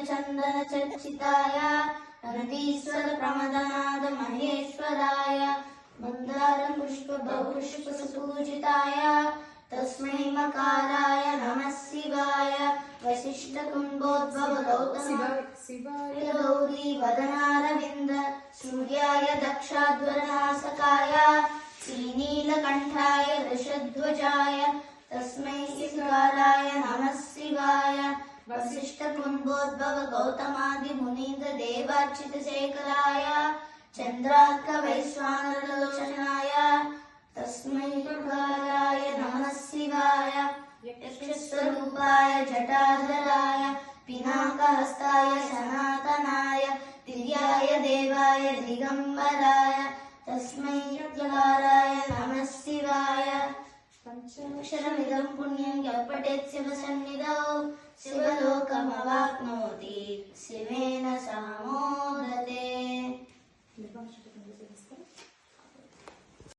चंदन चर्चिताय नन्दीश्वर प्रमदनाद महेश्वराय मंदार पुष्प बहुपुष्प सुपूजिताय तस्मै मकाराय नमः शिवाय वसिष्ठ कुंभोद्भव गौतम गौरी वदनारविंद सूर्याय दक्षाध्वरनासकाय श्रीनीलकंठाय वृषध्वजाय तस्मै शिवाय नमः शिवाय वसिष्ठ कुंभोद्भव गौतमादि मुनीन्द्र देवार्चित शेखराय चंद्रार्क वैश्वानरलोचनाय तस्मै शिवाय नमः शिवाय यक्षस्वरूपाय जटाधराय पिनाकहस्ताय सनातनाय दिव्याय देवाय दिगंबराय तस्मै शिवाय नमः शिवाय पंचाक्षरमिदं पुण्यं यः पठेत् शिवसन्निधौ शिवलोकमवाप्नोति